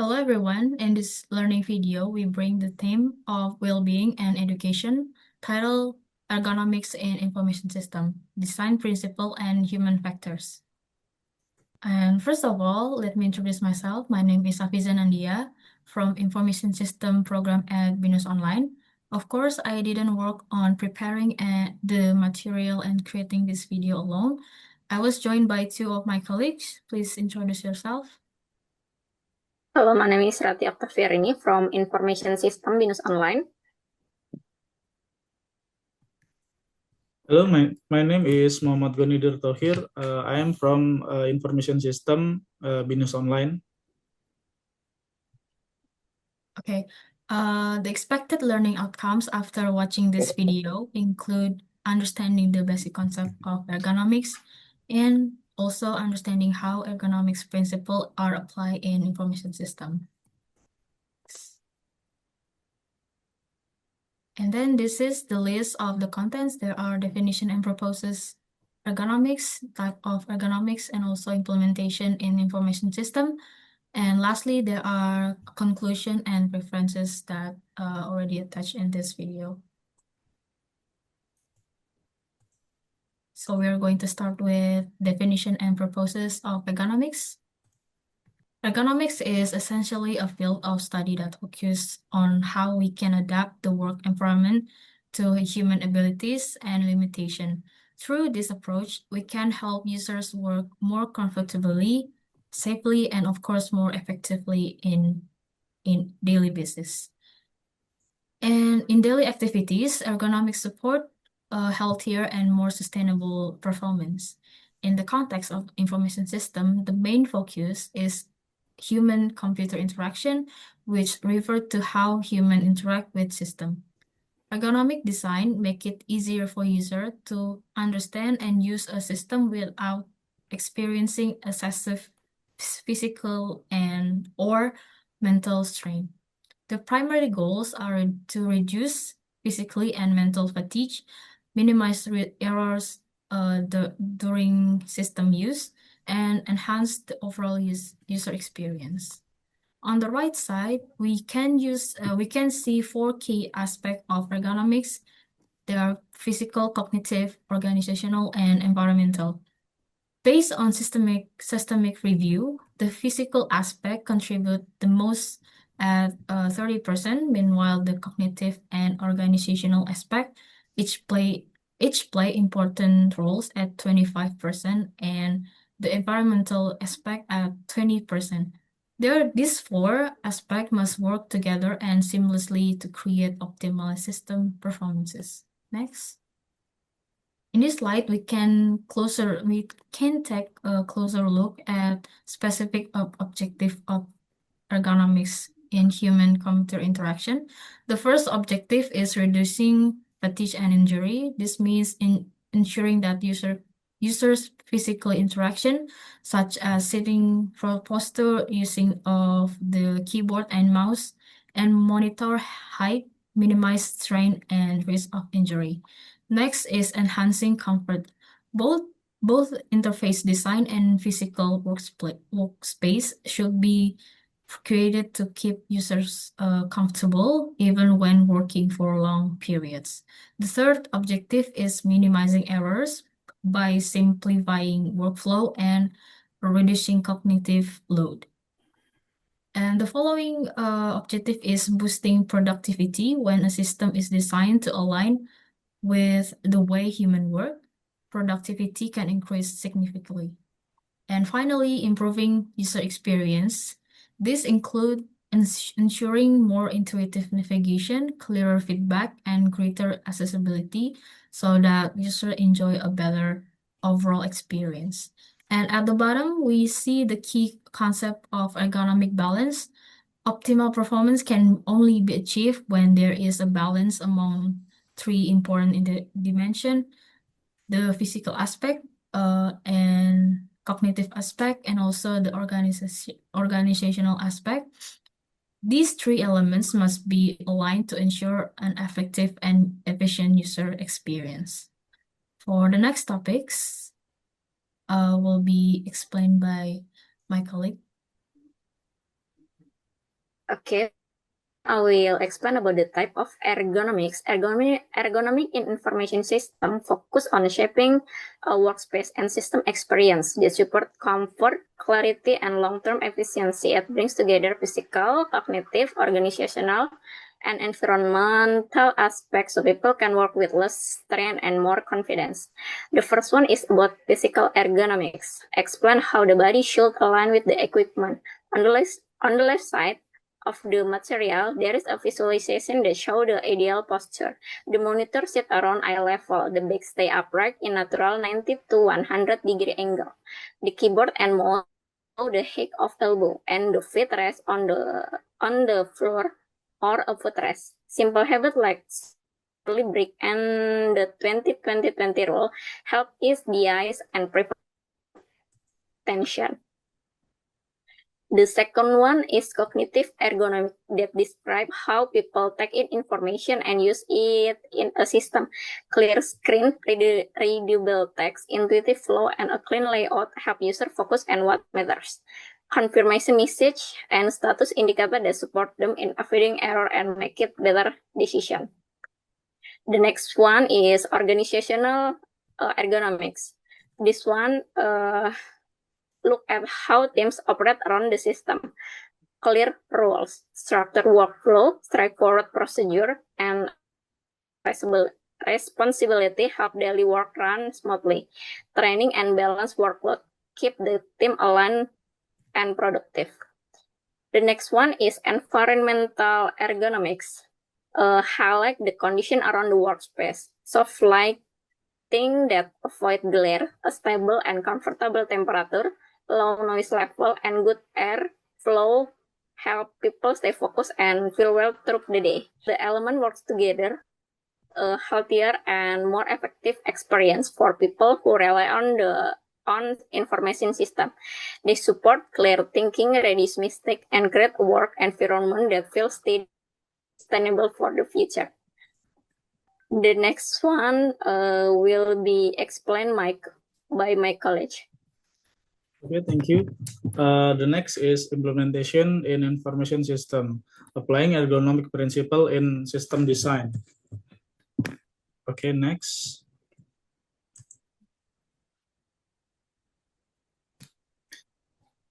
Hello everyone, in this learning video, we bring the theme of well-being and education, titled Ergonomics in Information System, Design Principle and Human Factors. And first of all, let me introduce myself. My name is Hafiza Nandia from Information System program at BINUS Online. Of course, I didn't work on preparing the material and creating this video alone. I was joined by two of my colleagues. Please introduce yourself. Hello, my name is Rati Oktaviarini from Information System BINUS Online. Hello, my name is Muhammad Ghanidir Thohir. I am from Information System BINUS Online. Okay. The expected learning outcomes after watching this video include understanding the basic concept of ergonomics and also understanding how ergonomics principles are applied in information system. And then this is the list of the contents. There are definition and proposes ergonomics, type of ergonomics, and also implementation in information system. And lastly, there are conclusion and preferences that are already attached in this video. So we're going to start with definition and purposes of ergonomics. Ergonomics is essentially a field of study that focuses on how we can adapt the work environment to human abilities and limitation. Through this approach, we can help users work more comfortably, safely, and of course, more effectively in daily business. And in daily activities, ergonomics support a healthier and more sustainable performance. In the context of information system, the main focus is human-computer interaction, which refer to how humans interact with system. Ergonomic design make it easier for user to understand and use a system without experiencing excessive physical and or mental strain. The primary goals are to reduce physically and mental fatigue, minimize errors during system use, and enhance the overall user experience. On the right side, we can see four key aspects of ergonomics. They are physical, cognitive, organizational, and environmental. Based on systemic review, the physical aspect contribute the most at 30%, meanwhile the cognitive and organizational aspect each play important roles at 25%, and the environmental aspect at 20%. These four aspects must work together and seamlessly to create optimal system performances. Next. In this slide, we can take a closer look at specific objective of ergonomics in human-computer interaction. The first objective is reducing fatigue and injury. This means ensuring that users' physical interaction, such as sitting for posture, using of the keyboard and mouse, and monitor height, minimize strain and risk of injury. Next is enhancing comfort. Both interface design and physical workspace should be created to keep users comfortable even when working for long periods. The third objective is minimizing errors by simplifying workflow and reducing cognitive load. And the following objective is boosting productivity. When a system is designed to align with the way humans work, productivity can increase significantly. And finally, improving user experience. This includes ensuring more intuitive navigation, clearer feedback, and greater accessibility so that users enjoy a better overall experience. And at the bottom, we see the key concept of ergonomic balance. Optimal performance can only be achieved when there is a balance among three important dimensions: the physical aspect, and cognitive aspect, and also the organizational aspect. These three elements must be aligned to ensure an effective and efficient user experience. For the next topics, will be explained by my colleague. Okay, I will explain about the type of ergonomics. Ergonomic in information system focus on shaping a workspace and system experience that support comfort, clarity, and long-term efficiency. It brings together physical, cognitive, organizational, and environmental aspects so people can work with less strain and more confidence. The first one is about physical ergonomics. Explain how the body should align with the equipment. On the left side of the material, there is a visualization that shows the ideal posture. The monitor sits around eye level. The back stay upright in natural 90 to 100 degree angle. The keyboard and mouse the height of elbow, and the feet rest on the floor or a footrest. Simple habit like break and the 20-20-20 rule help ease the eyes and prevent tension. The second one is cognitive ergonomics that describe how people take in information and use it in a system. Clear screen, readable text, intuitive flow, and a clean layout help user focus on what matters. Confirmation message and status indicator that support them in avoiding error and make it better decision. The next one is organizational ergonomics. This one look at how teams operate around the system. Clear rules, structured workflow, straightforward procedure, and responsibility help daily work run smoothly. Training and balanced workload keep the team aligned and productive. The next one is environmental ergonomics. Highlight the condition around the workspace. Soft lighting that avoid glare, a stable and comfortable temperature, low noise level, and good air flow help people stay focused and feel well through the day. The element works together, a healthier and more effective experience for people who rely on information system. They support clear thinking, reduce mistake, and create a work environment that feels sustainable for the future. The next one will be explained by my colleague. Okay, thank you. The next is implementation in information system, applying ergonomic principle in system design. Okay, next.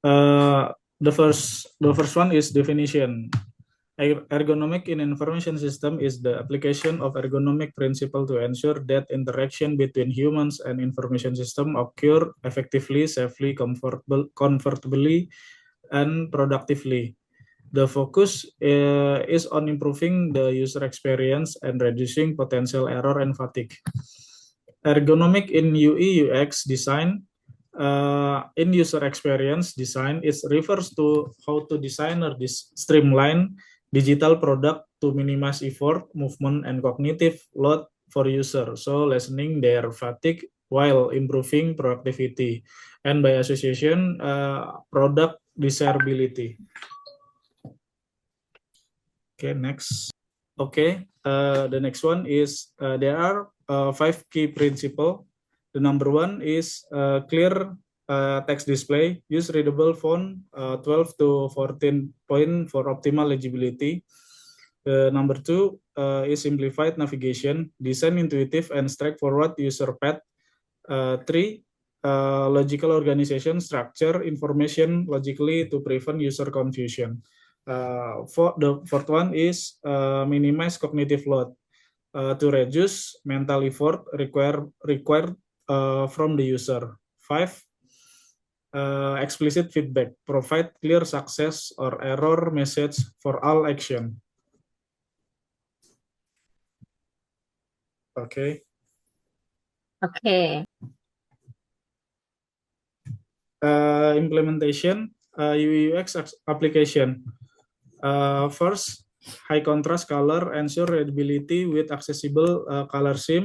The first one is definition. Ergonomic in information system is the application of ergonomic principle to ensure that interaction between humans and information system occur effectively, safely, comfortably, and productively. The focus is on improving the user experience and reducing potential error and fatigue. Ergonomic in UI UX design. In user experience design, it refers to how to design or streamline digital product to minimize effort, movement, and cognitive load for user, so lessening their fatigue while improving productivity, and by association, product desirability. Okay, next. Okay, the next one is there are 5 key principles. The number one is clear text display, use readable font 12 to 14 point for optimal legibility. Number two is simplified navigation, design intuitive and straightforward user path. 3, logical organization, structure information logically to prevent user confusion. For the fourth one is minimize cognitive load to reduce mental effort required from the user. 5, explicit feedback, provide clear success or error message for all action. Okay. Okay. Implementation UI UX application. First, high contrast color ensure readability with accessible color scheme.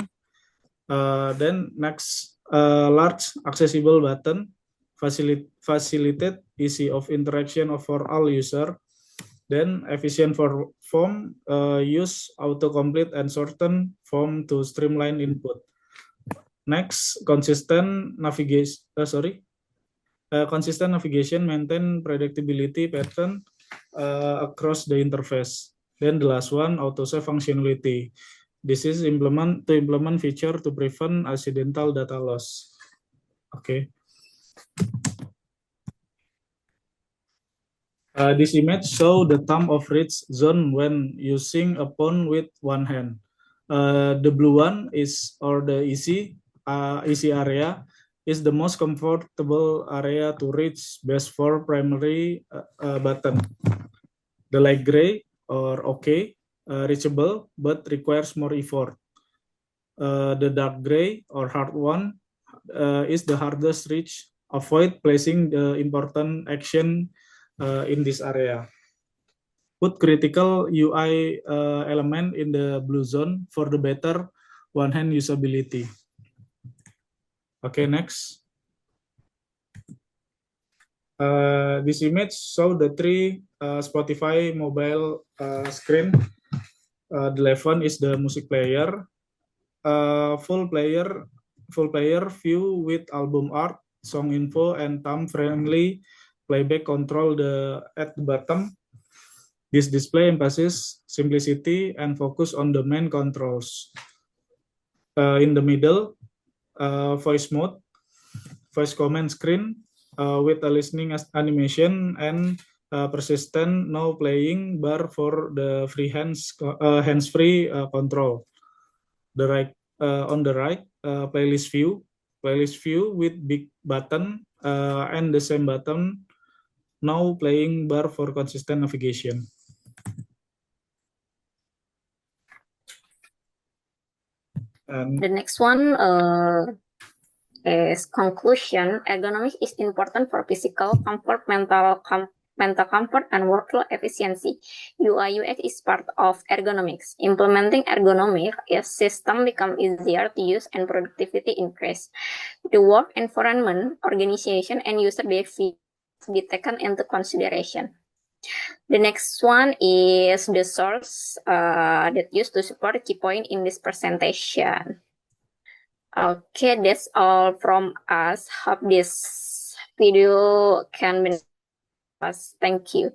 Then next, large accessible button facilitate easy of interaction for all user. Then efficient for form, use autocomplete and shorten form to streamline input. Next, consistent navigation, maintain predictability pattern, across the interface. Then the last one, autosave functionality. This is to implement feature to prevent accidental data loss. Okay. This image show the thumb of reach zone when using a phone with one hand. The blue one is, or the easy area, is the most comfortable area to reach best for primary button. The light gray, or okay, reachable but requires more effort. The dark gray, or hard one, is the hardest reach. Avoid placing the important action in this area. Put critical UI element in the blue zone for the better one-hand usability. Okay, next. This image show the three Spotify mobile screen. The left one is the music player, full player view with album art, song info, and thumb-friendly playback control at the bottom. This display emphasizes simplicity and focus on the main controls. In the middle, voice mode, voice command screen with a listening animation and persistent no playing bar for the free hands-free control. On the right, playlist view with big button and the same button now playing bar for consistent navigation. And the next one is conclusion. Ergonomics is important for physical comfort, mental comfort, and workflow efficiency. UI UX is part of ergonomics. Implementing ergonomic system become easier to use and productivity increase. The work environment, organization, and user behavior be taken into consideration. The next one is the source that used to support key point in this presentation. Okay, that's all from us. Hope this video can benefit us. Thank you.